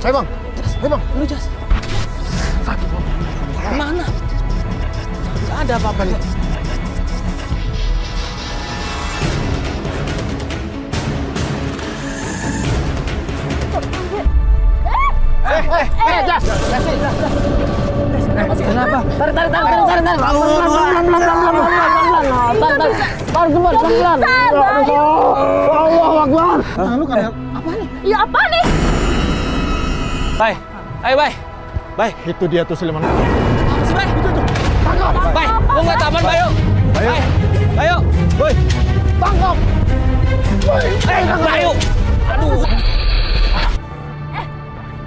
Ayo bang, Lu jas. Mana? Gak ada apa-apa nih. Jas. Kenapa? Tarik. Pelan. Allah Akbar. Lu kan apa nih? Ya apa nih? Bay, ayo Bay. Bay, Itu dia tuh Sulaiman. apa sih Bay? Tangkap. Bay, gua nggak taman Bay, yuk. Bay, ayo. Boy, Tangkap. Bay, yuk. Aduh.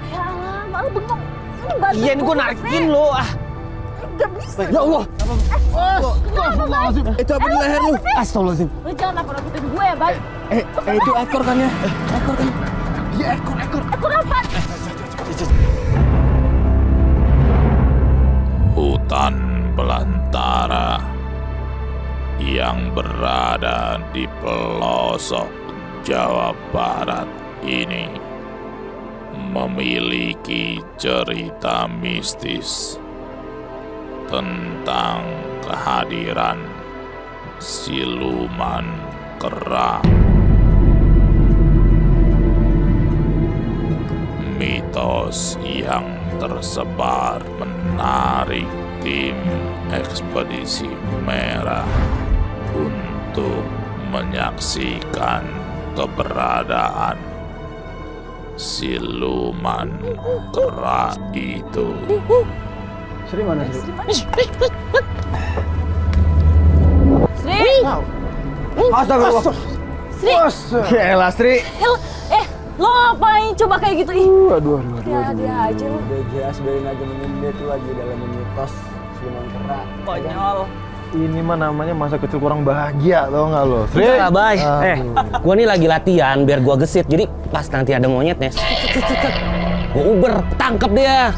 Ya Allah, malu bengong. Ini bantu Iya, ini gua narikin lo. Gak bisa. Ya Allah. Astagfirullahaladzim. Itu apa di leher lu? Astagfirullahaladzim. Lu jangan nakut-nakutin gue ya, Bay. Itu ekor kan ya? Ekor kan? Iya ekor. Ekor apa? Hutan belantara yang berada di pelosok Jawa Barat ini memiliki cerita mistis tentang kehadiran siluman kera. Mitos yang tersebar menarik tim ekspedisi merah untuk menyaksikan keberadaan siluman kera itu. Sri mana Sri? Sri! Astagfirullah. Sri! Yaelah Sri. Lo ngapain coba kayak gitu? Ih, Aduh. ya dia aja lo. Udah jelas biarin aja dia tuh lagi dalam mitos siluman kera. Konyol. Ini mah namanya masa kecil kurang bahagia, tau nggak lo? Sri. Udah, Bay. Aduh. Gua nih lagi latihan biar gua gesit. Jadi pas nanti ada monyetnya, gua uber, tangkep dia.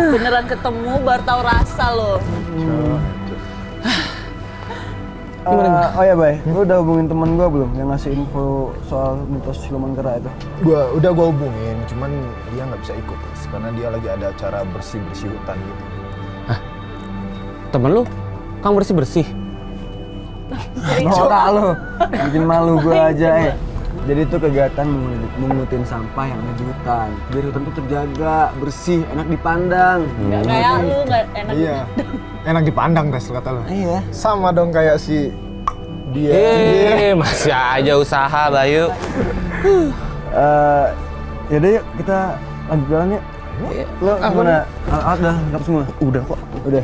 Beneran ketemu baru tahu rasa lo. Oh ya Bay, lu udah hubungin temen gua belum yang ngasih info soal mitos siluman kera itu? Udah gua hubungin, cuman dia nggak bisa ikut karena dia lagi ada acara bersih hutan gitu. Temen lu, kamu bersih. Norak lu, bikin malu gua aja Jadi itu kegiatan mengutin sampah yang ada di hutan. Biar hutan tuh terjaga, bersih, enak dipandang. Gak kayak lu, gak enak. Iya, enak dipandang tes kata lo. Iya. Sama dong kayak si dia. Masih aja usaha, Bayu. Yaudah yuk kita lanjut jalan yuk. Lu gimana? Alat udah lengkap semua? Udah kok. Udah.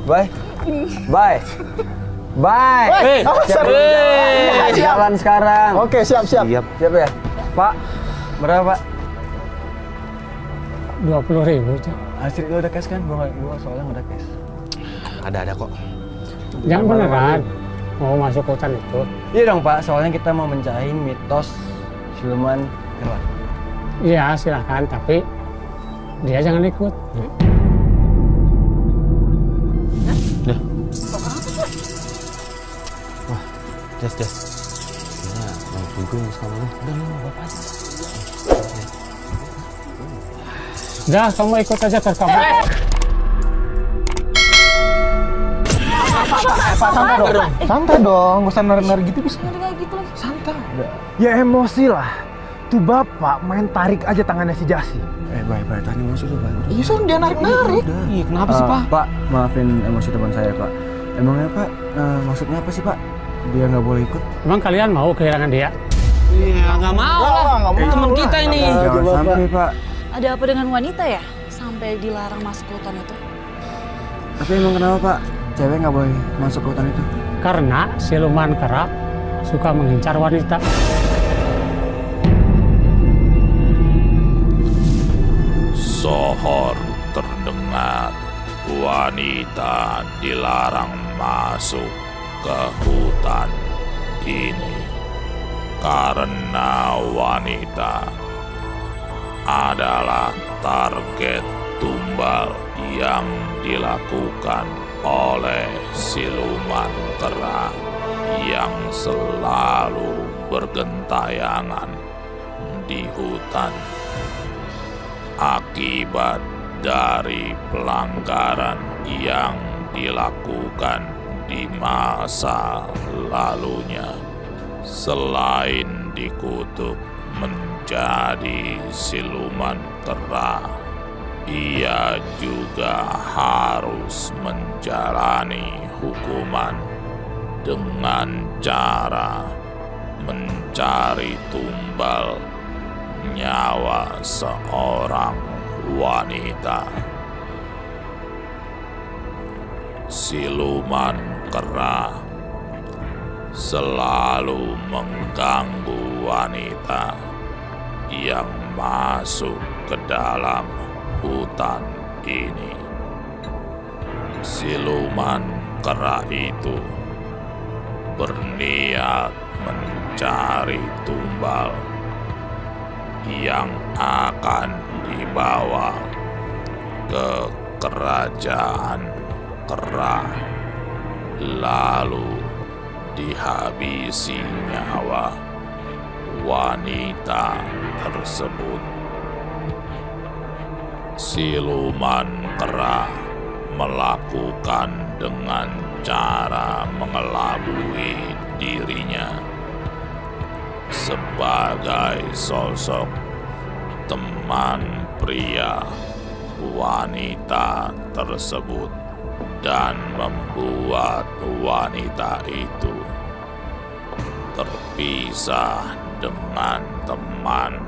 Bye. Jalan sekarang. Oke, siap. Siap ya? Pak, berapa Pak? 20.000 Cak. Asri lu udah cash kan? Gua soalnya nggak ada cash. Ada kok. Jangan beneran mau masuk hutan itu. Iya dong Pak, soalnya kita mau mencahin mitos siluman kera. Iya silakan, tapi dia jangan ikut. Jas. Iya, mau tungguin sama lu. Udah lu bapak aja. Udah, kamu ikut aja ke kamar. Santai dong, gak usah narik-narik gitu bisa. Kayak gitu lagi. Santai. Ya emosi lah. Tuh bapak main tarik aja tangannya si Jasi. Bye, tadi masuk tuh Pak. Iya son dia narik-narik. Iya, kenapa sih, Pak? Pak, maafin emosi teman saya Pak. Emangnya Pak, maksudnya apa sih Pak? Dia nggak boleh ikut? Emang kalian mau kehilangan dia? Iya, nggak mau lah. Temen kita ini. Jangan sampai Pak. Ada apa dengan wanita ya? Sampai dilarang masuk ke hutan itu. Tapi emang kenapa Pak? Cewek nggak boleh masuk ke hutan itu? Karena siluman kera suka mengincar wanita. Sohor terdengar, wanita dilarang masuk ke hutan ini karena wanita adalah target tumbal yang dilakukan oleh siluman kera yang selalu bergentayangan di hutan akibat dari pelanggaran yang dilakukan di masa lalunya. Selain dikutuk menjadi siluman kera, ia juga harus menjalani hukuman dengan cara mencari tumbal nyawa seorang wanita. Siluman kera selalu mengganggu wanita yang masuk ke dalam hutan ini. Siluman kera itu berniat mencari tumbal yang akan dibawa ke kerajaan kera, lalu dihabisi nyawa wanita tersebut. Siluman kera melakukan dengan cara mengelabui dirinya sebagai sosok teman pria wanita tersebut dan membuat wanita itu terpisah dengan teman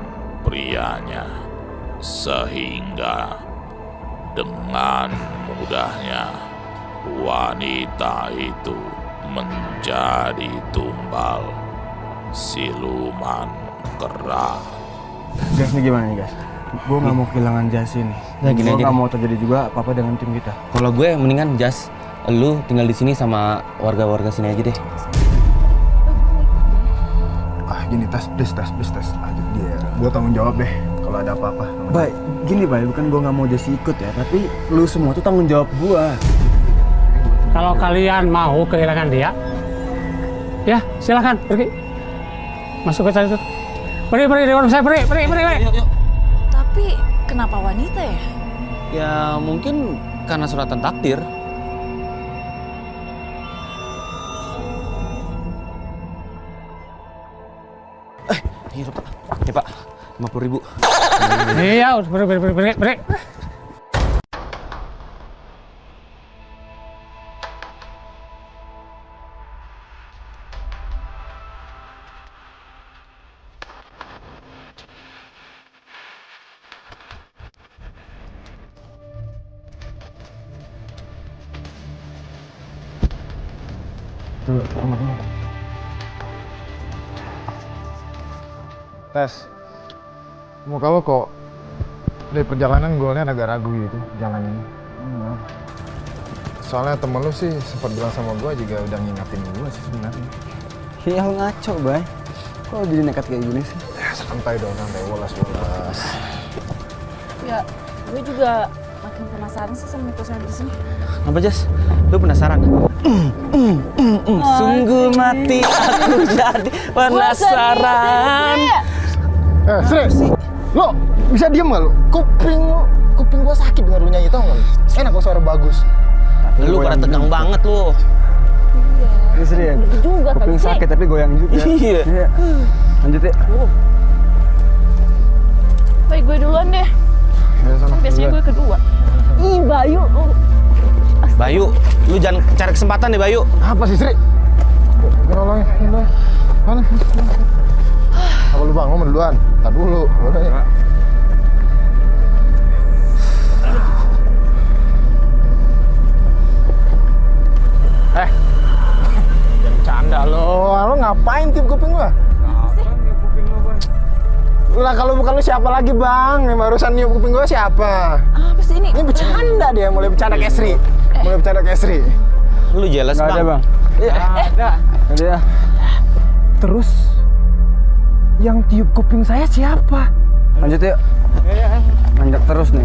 prianya, sehingga dengan mudahnya wanita itu menjadi tumbal siluman kera. Gas, nih gimana nih, Gas? Gue nggak mau kehilangan Jas ini. Nah, gini Gue aja nggak deh. mau terjadi juga apa-apa dengan tim kita. Kalau gue mendingan Jas, lu tinggal di sini sama warga-warga sini aja deh. Gini, Tas. Ajak dia. Gue tanggung jawab deh kalau ada apa-apa. Baik, gini Bay, bukan gue nggak mau Jas ikut ya, tapi lu semua tuh tanggung jawab gue. Kalau kalian mau kehilangan dia, ya silakan pergi. Masuk ke sana tuh. Pergi di warung saya, pergi. Tapi kenapa wanita ya? Ya mungkin karena suratan takdir. Iya Pak. Ya Pak, 50.000. Iya, pergi. Tes, muka lo kok dari perjalanan gue liat agak ragu gitu jalan ini. Soalnya temen lu sih sempat bilang sama gue juga udah ngingetin gue sih sebenarnya. Ya lu ngaco, Bay. Kok lu jadi nekat kayak gini sih? Ya santai dong, santai, wolas. Ya, gue juga makin penasaran sih sama mitos yang di sini. Apa Jas? Lu penasaran? Sungguh mati aku jadi penasaran. Sri, lo bisa diem gak lo? Kuping gua sakit denger lu nyanyi, tau gak lo? Enak lo, suara bagus. Lu pada tegang banget lu. Ini Sri ya? Juga kan Kuping sih. sakit tapi goyang juga. Iya. Lanjut ya. Baik, gue duluan deh. Ya, sana. Biasanya gue kedua. Ih, Bayu. Bayu, lu jangan cari kesempatan deh Bayu. Apa sih Sri? Nolongin. Mana? Apa lu bang, ngomong duluan. Ntar dulu, boleh ya? Jangan canda lo. Lo ngapain tiup kuping gua? Lah kalau bukan lu siapa lagi bang? Yang barusan niup kuping gua siapa? Apa sih ini? Ini bercanda dia, mulai bercanda kayak Sri. Lu jealous Nggak bang. ada, Bang. Ada. Ada ya. Terus yang tiup kuping saya siapa? Lanjut yuk. Nanjak terus nih.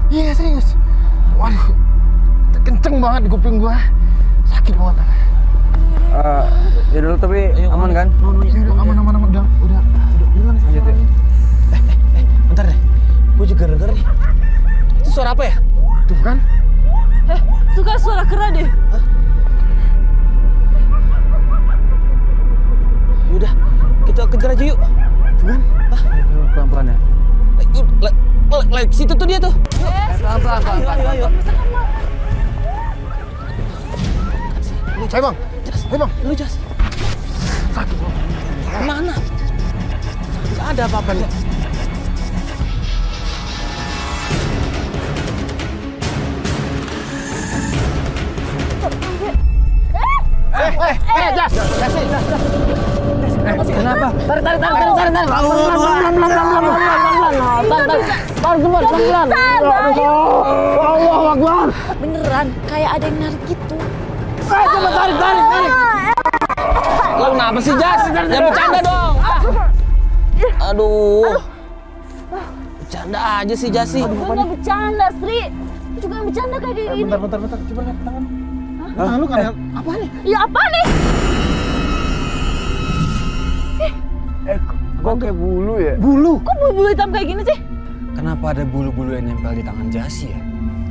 Iya serius. Waduh, kenceng banget di kuping gua. Sakit banget. Ya dulu tapi aman kan? Ya udah aman. Udah hilang sih. Lanjut ya. Bentar deh, gue juga denger nih. Itu suara apa ya? Tuh kan? Itu kayak suara kera deh. Yaudah, kita kejar aja yuk. Tuh kan? Pelan-pelan ya. Lagi situ tuh dia tuh. Pelan-pelan. Ayo. Ayo bang. Ayo bang. Lu Jas. Kemana? Gak ada apa-apa nih. Jas. Kenapa? Beneran, kayak ada yang narik gitu. Lu kenapa sih Jas? Jangan bercanda dong. Aduh. Bercanda aja sih Jas sih. Gue nggak bercanda, Sri. Gue juga bercanda kayak gini. Bentar. Coba lihat tangan. Tangan lu kan apa nih? Ya apa nih? Kok kayak bulu ya? Bulu. Kok bulu hitam kayak gini sih? Kenapa ada bulu-bulu yang nempel di tangan Jasi ya?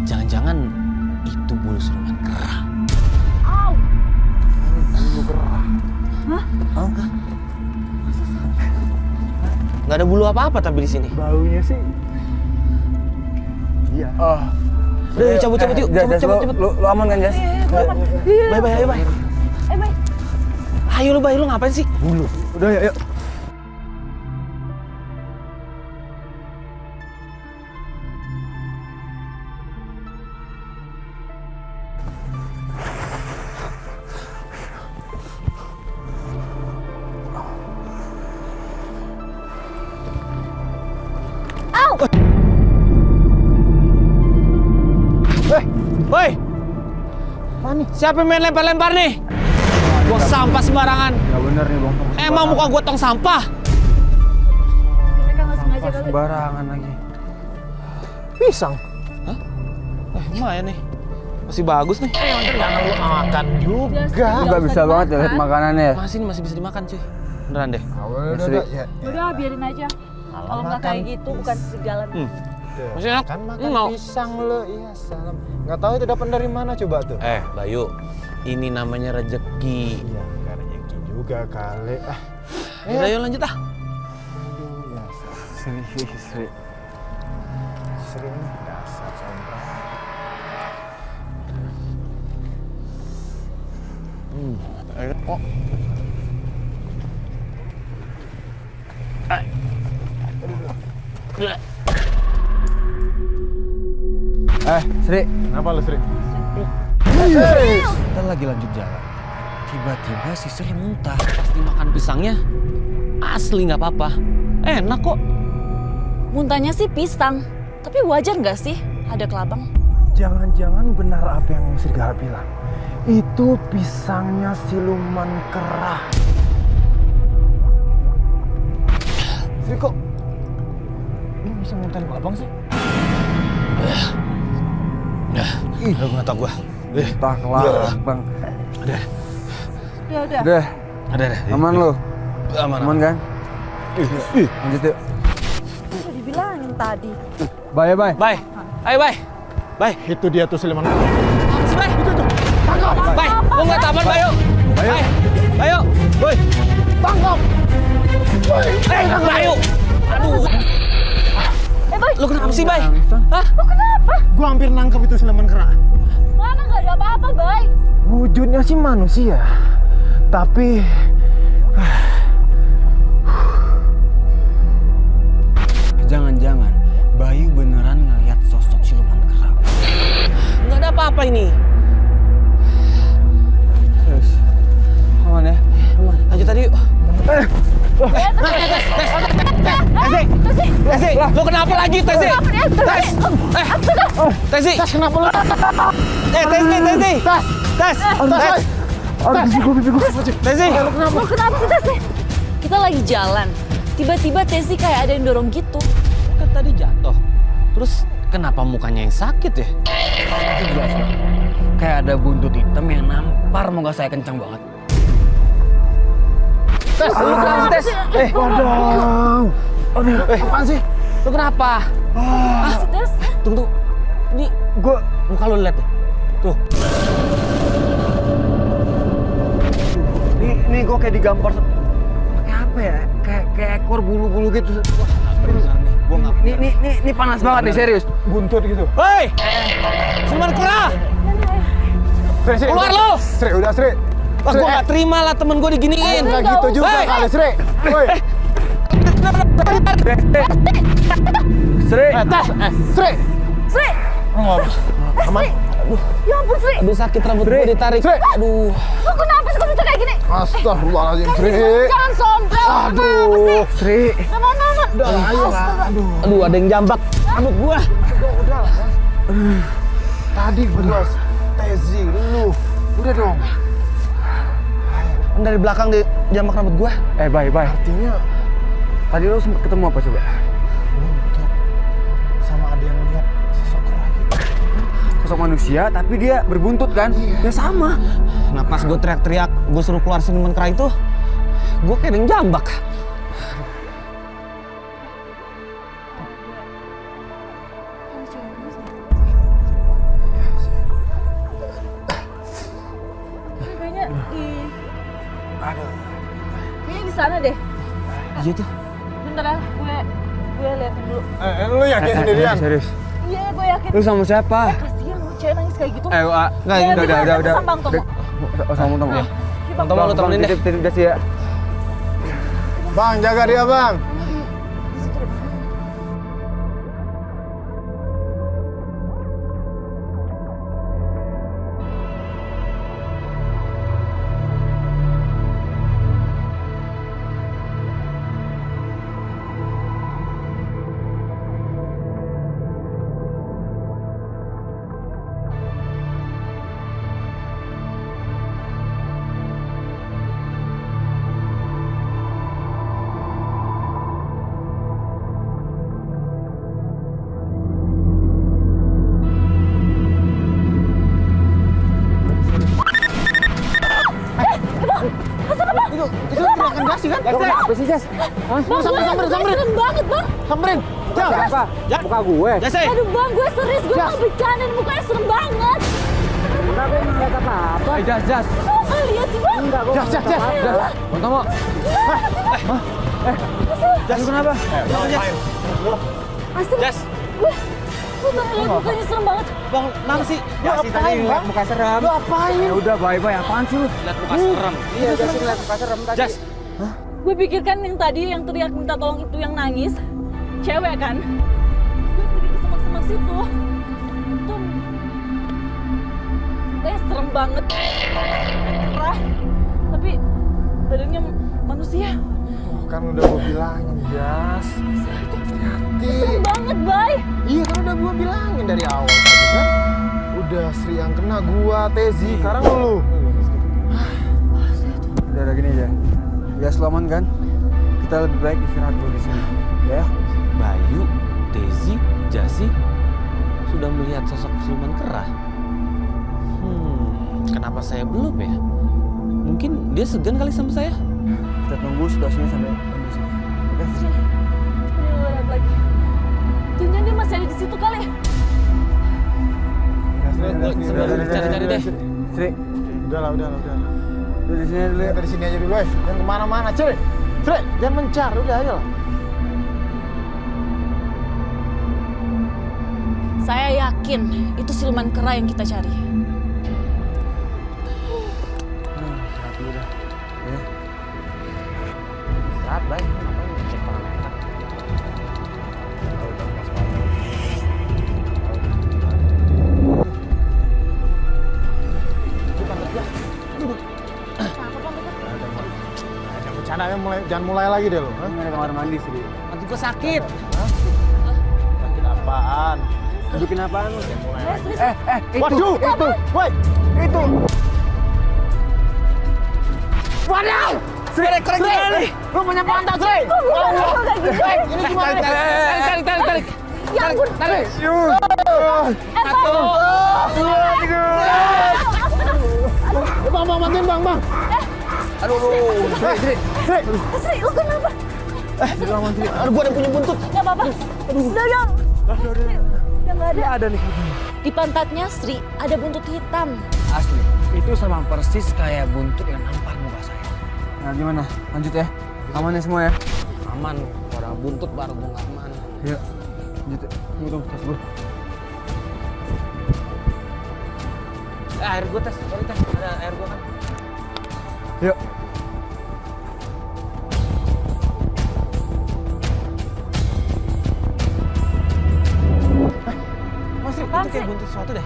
Jangan-jangan itu bulu siluman kera. Au. Nggak ada bulu apa-apa tapi di sini. Baunya sih. Iya. Udah yuk, cabut yuk. Cabut. Lu aman kan Jas? Bye. Eh, baik. Ayo lu Bay, lu ngapain sih? Bulu. Udah yuk. Woi, Apa nih? siapa yang main lempar-lempar nih? Buang sampah sembarangan. Nggak bener nih bang. Emang muka gua tong sampah? Mereka nggak sengaja kali. Sembarangan lagi. Pisang. Lumayan nih. Masih bagus nih. Jangan lu makan juga. Lu nggak bisa banget ya lihat makanannya ya? Masih bisa dimakan cuy. Beneran deh. Udah. Ya. Udah biarin aja. Kalau nggak kayak gitu bukan sejalan. Masih enak? Kan makan Mau. pisang lo, iya salam. Nggak tahu itu dapat dari mana coba tuh. Bayu, ini namanya rezeki. Iya, nggak rezeki juga kali. Udah yuk lanjut ah. Aduh, ya Seri. sering dasar sombong. Oh. Sri. Kenapa lu Sri? Kita lagi lanjut jalan. Tiba-tiba si Sri muntah. Pas dimakan pisangnya, asli nggak apa-apa. Enak kok. Muntahnya sih pisang, tapi wajar nggak sih ada kelabang? Jangan-jangan benar apa yang Serigala bilang. Itu pisangnya siluman kera. Sri kok lu bisa muntahin kelabang sih? Ih, lu nggak tau gua. Muntah kelabang. Udah. Udah, Ada. aman lu? Aman. Aman kan? Lanjut yuk. Udah dibilangin tadi. Bye. Bye. Ayo bye. Bye. Itu dia tuh siluman kera. Bye. Bye. Gua nggak taman Bayu. Bye. Bayu. Boy. Tangkap! Bayu. Aduh. Boy, Lu kenapa sih, Bay? Hah? Gua hampir nangkep itu siluman kera. mana nggak ada apa-apa, Bay? Wujudnya sih manusia, tapi Jangan-jangan Bayu beneran ngelihat sosok siluman kera. Nggak ada apa-apa ini. Terus, aman ya? Lanjut tadi yuk. Tesi, lu kenapa lagi, Tesi? Tesi. Tas kenapa lu? Tesi. Lo kenapa sih, Tesi? Kita lagi jalan. Tiba-tiba Tesi kayak ada yang dorong gitu. Kan tadi jatuh. Terus Kenapa mukanya yang sakit ya? Itu jelas Bang. Kayak ada buntut hitam yang nampar muka saya kencang banget. Tes, lu kenapa sih, Tes? Waduh. Apaan sih? Lu kenapa? Tes. Tunggu. Ini Gue muka lu liat deh. Tuh. Nih gue kayak digampar pakai apa ya? Kayak ekor bulu-bulu gitu. Wah, Gua nggak. Ini panas banget nih serius. Buntut gitu. Hei! Siluman kera! Sri, Keluar lu! Sri, udah Sri. Wah, gua nggak terima lah temen gua diginiin. Enggak gitu juga Hei! kali, Sri. Woi. Sri, Tes, Sri. Sri! Aman. Ya ampun Sri! Aduh, sakit rambut gua ditarik. Sri. Aduh. Lu kenapa sih kok bisa kayak gini? Astagfirullahaladzim, Sri. Jangan sombong. Aduh. Sri. Aman. Udah, ayo lah. Aduh. Aduh, ada yang jambak rambut gua. Udah. Tadi gua Tezi lu. Udah dong. Kan dari belakang dia jambak rambut gua. Bye. Artinya Tadi lo sempet ketemu apa coba? buntut sama ada yang lihat sosok kera gitu. Sosok manusia tapi dia berbuntut kan? Ya sama. Nah, pas gua teriak-teriak, gua suruh keluar siluman kera itu, gua kayak ada yang jambak. Kayaknya kayaknya di sana deh. Iya tuh. Bentar ya, gue liatin dulu. Lu yakin sendirian? Serius. Iya, gue yakin. Lu sama siapa? Kasihan lu cewek nangis kayak gitu. Enggak, Ya, udah. sama Bang Tomo. Sama Tomo. Oke, Bang Tomo, lu temenin deh. Titip dasi ya. Bang, jaga dia, Bang. Itu gerakan dasi kan? Apa sih, Jas? Bang, gue serem banget, Bang. Samperin. Jangan. Apa? Muka gue. Jase. Aduh, Bang, gue serius. Gue mau bercandain, mukanya serem banget. Kenapa emang lihat apa-apa? Jas. Lu nggak lihat sih, Bang? Jas. Bang Tomo. Jas kenapa? Asli. Jas. Gue baru lihat mukanya serem banget. Bang, kenapa sih? Jas sih tadi ngeliat muka serem. Lu apain? Ya udah, bye. Apaan sih lu? Lihat muka serem. Iya, Jas ngeliat muka serem tadi. Jas. Gue pikirkan yang tadi yang teriak minta tolong itu yang nangis. Cewek kan? Gue pergi ke semak-semak situ. Itu serem banget. Merah. Tapi badannya manusia. Kan udah gua bilangin, Jas. Hati. Serem banget, Bay. Iya kan udah gua bilangin dari awal tadi kan. Udah Sri yang kena gua, Tezi. Sekarang lu. Udah gini aja. Ya Sloman kan? Kita lebih baik istirahat dulu di sini. Ya. Bayu, Desi, Jasi sudah melihat sosok siluman kera. Kenapa saya belum ya? Mungkin dia segan kali sama saya. Kita tunggu situasinya sampai kondisi. Oke? Ini lu lihat lagi. Jangan dia masih ada di situ kali. Cari-cari deh. Sri, Udah lah. udah di sini dulu ya. Kita di sini aja dulu, Jangan kemana-mana, Sri. Sri, jangan mencar. Udah, ayo lah. Saya yakin itu siluman kera yang kita cari. Istirahat dulu dah. Ya. Istirahat, Bay. Ngapain cek parameter? Jangan mulai lagi deh lo. Ini ada kamar mandi Sri. Nanti gua sakit. Sakit apaan? Dudukin apaan lu? Itu. Waduh, itu. Woi, itu. Waduh! Sri, korek gimana nih? Lu punya pantat, Sri. Ini gimana? Tarik. Ya ampun. Bang, bantuin bang. Sri, lu kenapa? Aduh, gua ada punya buntut. Gak apa-apa. Udah. Udah nggak ada. Ada nih. Di pantatnya Sri ada buntut hitam. Asli. Itu sama persis kayak buntut yang nampar muka saya. Nah gimana? Lanjut ya. Aman ya semua ya? Aman, orang buntut baru gua nggak aman. Iya. Lanjut ya. Tunggu dong, tas gue. Air gua tes, sorry tes, ada air gua kan. Yuk. Mas Rik, Apaan itu kayak sih? buntut sesuatu deh.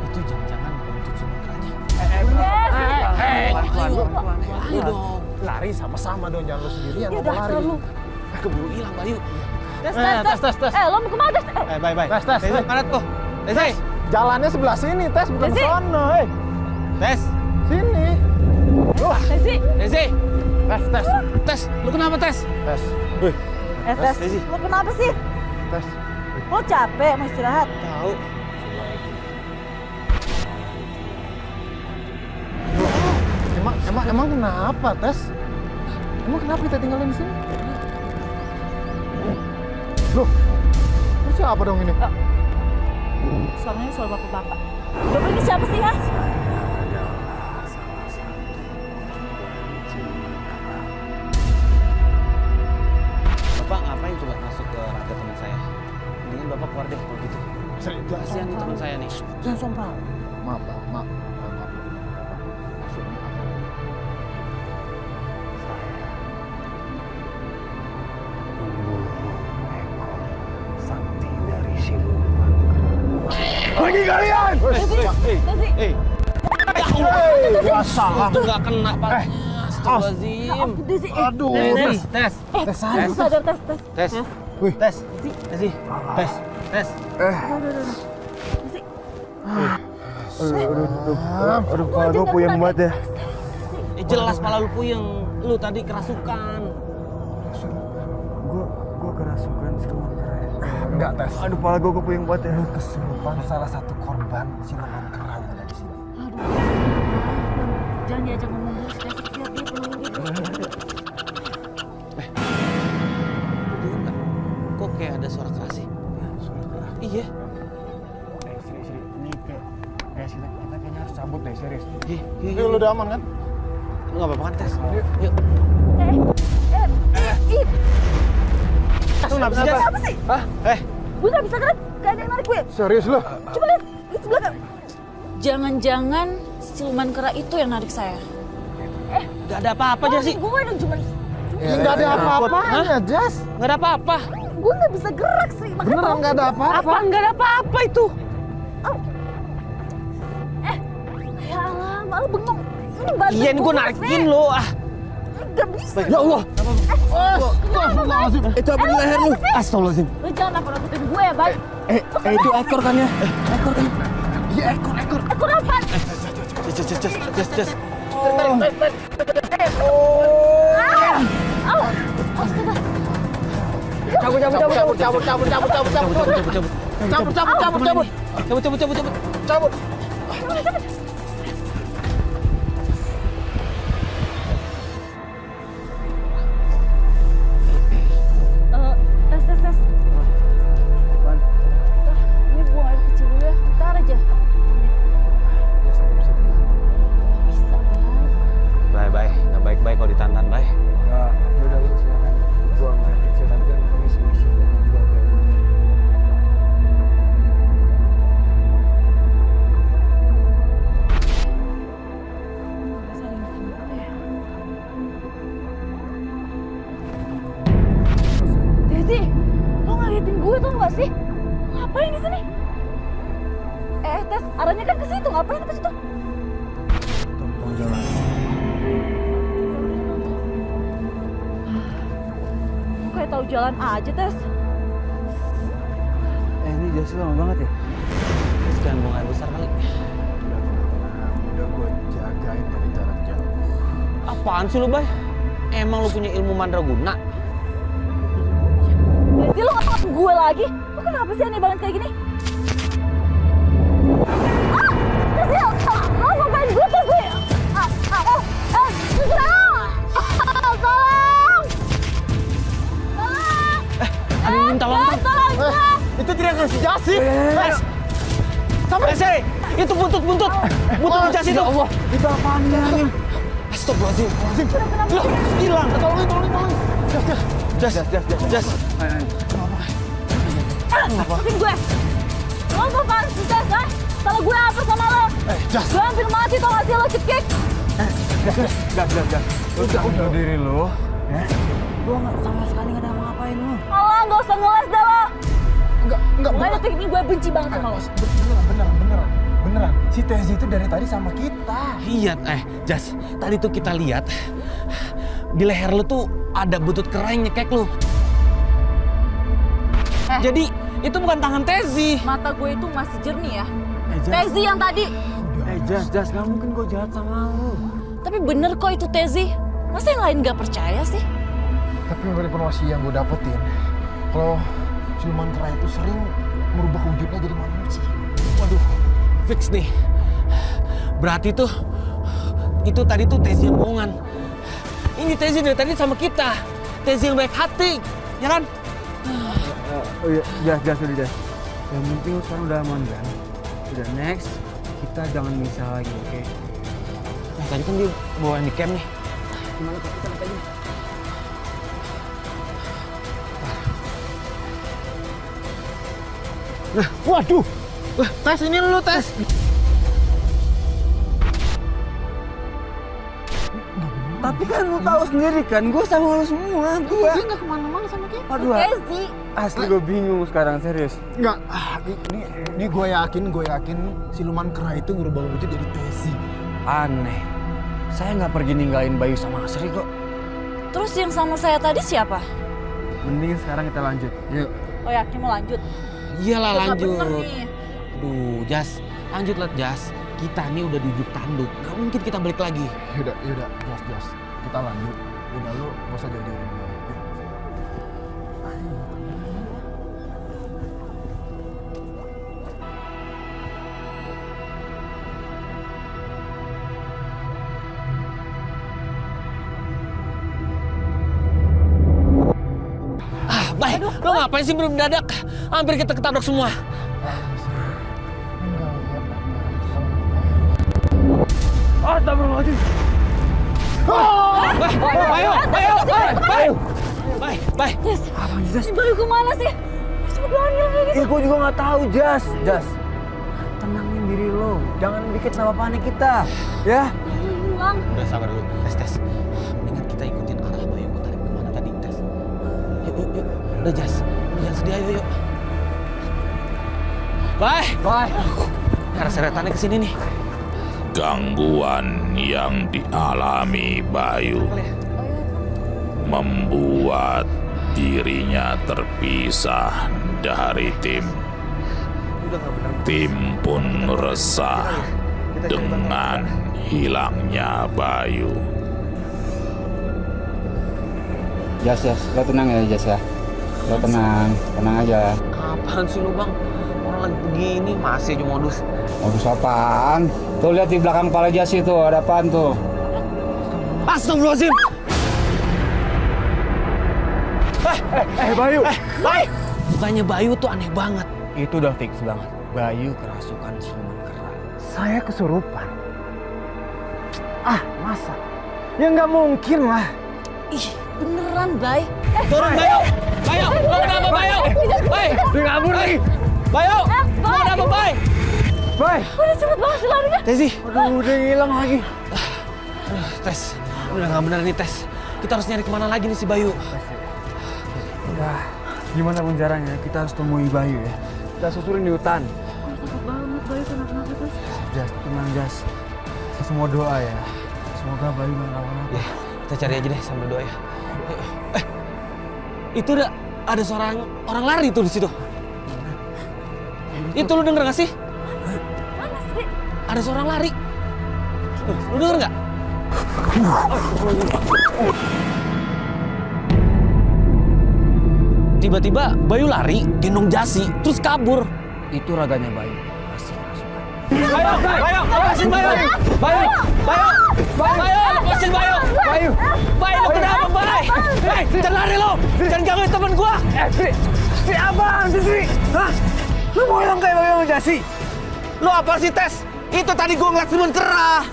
Itu jangan-jangan buntut sumakeranya. Pelan-pelan. Ayo dong. Lari sama-sama dong, jangan lu sendirian. Ya mau dasar lari. lu. Keburu hilang Bayu. Tes. Lo mau kemana tes? Bye. Tes. Tes, mana tuh? Tes. Jalannya sebelah sini, tes bukan Desi. sono. Tes. Sini. Desi. Desi. Tes. Tes. Lu kenapa tes? Tes. Tes. Desi. Lo kenapa sih? Tes. Lo capek mau istirahat? Tahu. Emang kenapa, Tes? Emang kenapa kita tinggalin di sini? Loh, ini siapa dong ini? Suaranya suara bapak-bapak. Bapak ini siapa sih ya? Bapak ngapain coba masuk ke rantai teman saya? Mendingan Bapak keluar deh kalau gitu. Kasihan nih teman saya nih. Jangan sombong. Maaf, Pak. Maaf. Lagi kalian! Desi. Salah. Itu nggak kena palanya. Astagfirullahaladzim. Desi. Aduh. Tes. Tes sana. Sadar tes. Tes. Wih. Tes. Desi. Tes. Tes. Desi. Aduh, kepala gue puyeng banget ya. Jelas pala lu puyeng. Lu tadi kerasukan. Gue kerasukan siluman kera ya. Enggak, Tes. Aduh, kepala gue puyeng banget ya. Kesurupan salah satu korban siluman kera yang ada di sini. Jangan diajak ngomong dulu. Desi, lihat dia penuh gitu. Dengar nggak? Kok kayak ada suara keras sih? Suara kera. Iya. Sri, ini kita kayaknya harus cabut deh, serius. Ini lu udah aman kan? Lu nggak apa-apa kan tes? Yuk. Lu kenapa sih, Jas? Apa sih? Hah? Gue gak bisa gerak. Gak ada yang narik gue. Serius lu? Coba lihat. Di sebelah kan. Jangan-jangan siluman kera itu yang narik saya. Nggak ada apa-apa aja sih. Gue dong cuma. Enggak ada apa-apanya, Jas. Nggak ada apa-apa. Gue gak bisa gerak sih. Makanya Beneran tolong. enggak ada apa-apa. Apa? Nggak ada apa-apa itu. Ya Allah, malu bengong. Ini bantu Iya, ini gue narikin lo. Ah. Gak bisa. Ya Allah. Astagfirullahaladzim. Itu apa di leher lu? Astagfirullahaladzim. Lu jangan nakut-nakutin gue ya, Bay. Itu ekor kan ya? Ekor kan? Iya, ekor. Ekor apa? Jas. Cabut. Tes. Ini buang air kecil dulu ya. Bentar aja. Bisa, Bay. Bye. Nggak baik-baik kalau ditantan, bye. Ya udah lu silakan. Buang air kecil tapi kan misi. Desi, lo ngagetin gue tau gak sih? Ngapain di sini? Tes, arahnya kan ke situ. Ngapain ke situ? Tolong jalan. Kayak tahu jalan aja, Tes. Ini jasnya lama banget ya? Sekian buang air besar kali. Udah gue jagain dari jarak jauh. Apaan sih lu, Bay? Emang lu punya ilmu mandraguna? sih? Lo ngelawan gue lagi? Lo kenapa sih aneh banget kayak gini? Tesi, lo ngapain gue, Tesi? Tolong! Tolong! Ada yang minta tolong. Tolong gue! Itu teriakan si Jasi. Sampai itu buntut Jas itu. Allah, Itu apaan? astagfirullahaladzim. Loh, hilang. Tolongin. Jas. Lepasin gue! Lo apaan sih, Jas? Salah gue apa sama lo? Jas. Gue hampir mati tau gak sih lo cekik? Gas. Lu udah diri lu, ya? Gua nggak sama sekali nggak ada ngapain lu. Alah, gak usah ngeles dah lo! Enggak. Mulai detik ini gue benci banget sama lo. Beneran. Si Tezi itu dari tadi sama kita. Iya, Jas. Tadi tuh kita lihat di leher lu tuh ada butut keren nyekek lu. Jadi itu bukan tangan Tezi. Mata gue itu masih jernih ya. Jas. Tezi yang tadi. Jas, nggak mungkin gua jahat sama lu. Tapi bener kok itu Tezi. Masa yang lain gak percaya sih? Tapi dari informasi yang gue dapetin, kalau siluman kera itu sering merubah wujudnya jadi manusia. Waduh, fix nih. Berarti tuh itu tadi tuh Tezi yang bohongan. Ini Tezi dari tadi sama kita. Tezi yang baik hati, ya kan? Oh iya, Jas udah Jas. Yang penting lu sekarang udah aman kan? Udah next, kita jangan misah lagi, oke? Tadi kan dia bawain di camp nih. Gimana kalau kita lihat aja? Waduh. Tes ini lu tes. Tapi kan lu tahu sendiri kan, gua sama lu semua, gua. Dia nggak kemana-mana sama kita. Aduh, Tezi. asli gua bingung sekarang, serius. Enggak. Ini gue yakin siluman kera itu ngerubah wujud jadi Tezi. Aneh. Saya nggak pergi ninggalin Bayu sama Asri kok. Terus yang sama saya tadi siapa? Mending sekarang kita lanjut. Yuk. Oh yakin mau lanjut? Iyalah Nggak lanjut. bener nih. Aduh, Jas, lanjutlah Jas. Kita nih udah di ujung tanduk, gak mungkin kita balik lagi. Yaudah, Jas. Kita lanjut. Udah lu gak usah jauh-jauhin gue. Yuk. Baik, lo ngapain sih belum dadak? Hampir kita ketabrak semua. Astagfirullahaladzim. Baik. Jas, Apaan sih, Jas? si Bayu kemana sih? Cepet banget kayak gitu. Gua juga nggak tahu, Jas. Tenangin diri lo. Jangan bikin tambah panik kita. Ya? Hilang. Udah sabar dulu, tes. Mendingan kita ikutin arah Bayu mau tarik kemana tadi, tes. Yuk. Udah Jas, jangan sedih, ayo. Bye. Karena seretannya kesini nih. Gangguan yang dialami Bayu membuat dirinya terpisah dari tim. Tim pun resah dengan hilangnya Bayu. Jas, lo tenang ya Jas ya. Lo tenang aja. Apaan sih lu bang? Orang lagi begini masih aja modus. Modus apaan? Tuh lihat di belakang kepala Jas itu, ada apaan tuh? Astagfirullahaladzim! Bayu. Bukannya Bayu tuh aneh banget. Itu udah fix banget. Bayu kerasukan siluman kera. Saya kesurupan. Masa? Ya nggak mungkin lah. Ih, beneran, Bay. Turun Bayu! Lo kenapa Bayu? Dia kabur lagi. Bayu! Lo kenapa Bay? Udah cepet banget sih larinya. Tezi! Aduh, udah hilang lagi. Tes, udah nggak bener nih Tes. Kita harus nyari kemana lagi nih si Bayu. Udah, gimana pun caranya kita harus temui Bayu ya. Kita susulin di hutan. Takut banget Bayu kenapa-napa terus. Jas, tenang Jas. Kita semua doa ya. Semoga Bayu nggak kenapa-napa. Ya, kita cari aja deh sambil doa ya. Itu ada seorang orang lari tuh di situ. Itu lu denger gak sih? Mana sih? Ada seorang lari. Lu denger nggak? tiba-tiba Bayu lari, gendong Jasi, terus kabur. Itu raganya Bayu. Pasti kerasukan. Bayu, lepasin Bayu! Bayu, lepasin Bayu! Bayu, lu kenapa, Bay? Bay, jangan lari lo! Jangan gangguin temen gua! Si abang, Sri. Hah? Lu mau yang kayak Bayu sama Jasi? Lo apa sih, Tes? Itu tadi gua ngeliat Siluman Kera.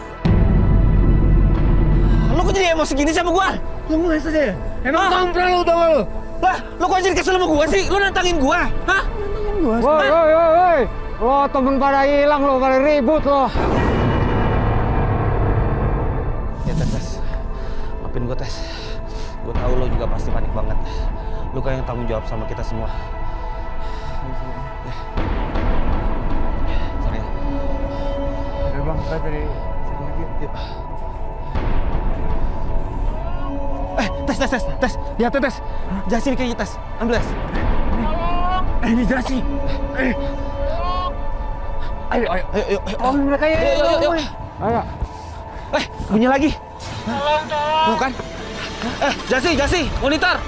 Lo kok jadi emosi gini sama gua? Lu mulai saja. Emang kampret lu tau gak lu? Lah, lo kok jadi kesel sama gua sih? Lo nantangin gua? Hah? Woi. Lo temen pada hilang lo, pada ribut lo. Ya, Tes. Maafin gua, Tes. Gua tahu lo juga pasti panik banget. Lo kayak yang tanggung jawab sama kita semua. Sorry ya. Udah bang, kita dari sini lagi. Yuk. Tes. Lihat tuh, Tes. Jasi kayaknya, Tes. Ambil, Tes. Ini Jasi. Ayo. Tolong mereka ya. Yuk. Ayo. Bunyi lagi. Bukan? Jasi, monitor.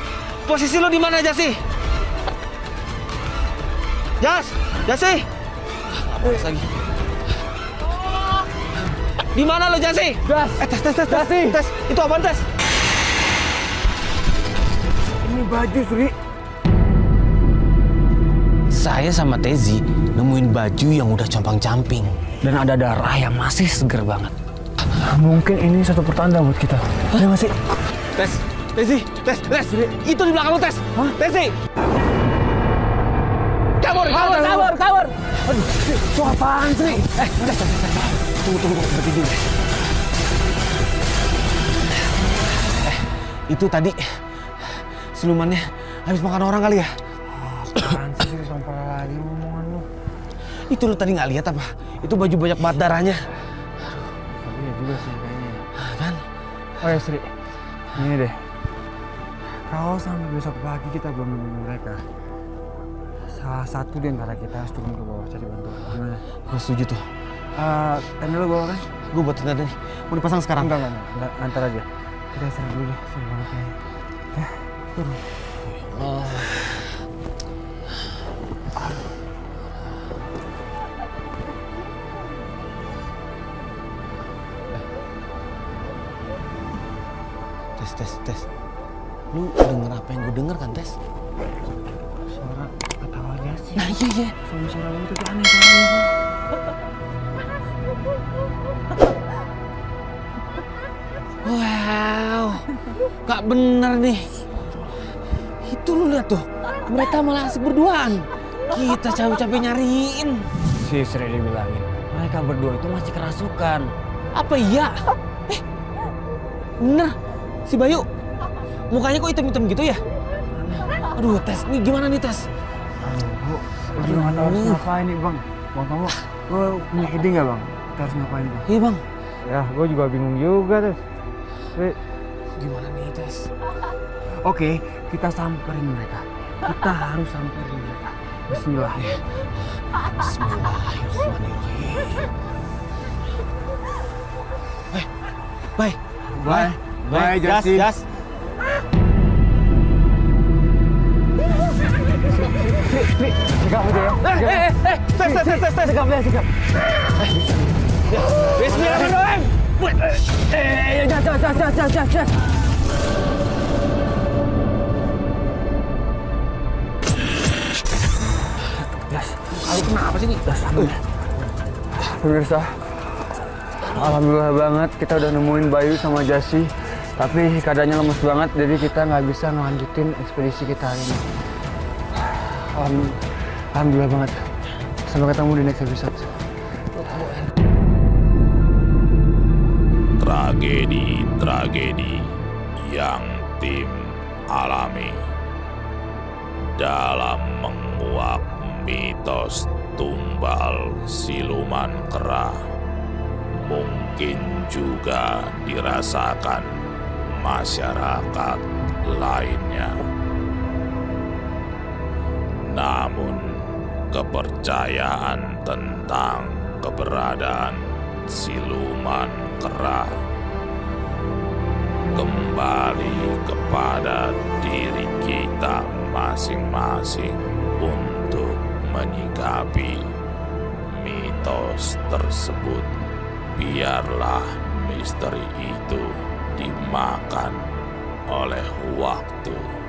Posisi lo di mana, Jasi? Jasi. Apa lagi? Di mana lo, Jasi? Tes. Itu apaan, Tes? Ini baju, Sri. Saya sama Tezi nemuin baju yang udah compang-camping. Dan ada darah yang masih seger banget. Mungkin ini satu pertanda buat kita. Ya nggak sih? Tezi. Itu di belakang lo, Tes. Tezi. Kabur. Aduh, itu apaan, Sri? Tunggu, berhenti dulu. Itu tadi silumannya habis makan orang kali ya? Apaan sih, sampah lagi omongan lu. Itu lu tadi nggak lihat apa? Itu baju banyak banget darahnya. Tapi ya juga sih kayaknya. Kan? Oh ya, Sri. Ini deh. Kalau sampai besok pagi kita belum nemuin mereka, salah satu di antara kita harus turun ke bawah cari bantuan. Gimana? Gue setuju tuh. Tenda lu bawa kan? Gue buat tenda nih. Mau dipasang sekarang? Enggak. Antar aja. Kita istirahat dulu deh. Seru banget kayaknya. Turun. Tes. Lu denger apa yang gue denger kan, Tes? Suara ketawa Jasi. Nah, iya. Suara lu tuh aneh soalnya. Wow, gak bener nih. Itu lu lihat tuh, mereka malah asik berduaan. Kita capek-capek nyariin. Si Sri dibilangin, mereka berdua itu masih kerasukan. Apa iya? Bener, si Bayu. Mukanya kok hitam-hitam gitu ya? Aduh, Tes, nih gimana nih, Tes? Aduh, gue juga nggak tahu harus ngapain nih, Bang. Bang Tomo, gue punya ide nggak, Bang? Kita harus ngapain, Bang? Iya, Bang. Ya, gue juga bingung juga, Tes. Gimana nih, Tes? Oke, kita samperin mereka. Kita harus samperin mereka. Bismillah. Bismillahirrahmanirrahim. Bye, Jasi. Jas. Sikap aja ya. Tes. Sikap. Bismillahirrahmanirrahim. Jas. Lu kenapa sih nih? Pemirsa, alhamdulillah banget kita udah nemuin Bayu sama Jasi. Tapi keadaannya lemes banget, jadi kita nggak bisa ngelanjutin ekspedisi kita hari ini. Alhamdulillah banget. Sampai ketemu di next episode. Tragedi yang tim alami dalam menguak mitos tumbal siluman kera mungkin juga dirasakan masyarakat lainnya. Namun kepercayaan tentang keberadaan siluman kera kembali kepada diri kita masing-masing untuk menyikapi mitos tersebut. Biarlah misteri itu dimakan oleh waktu.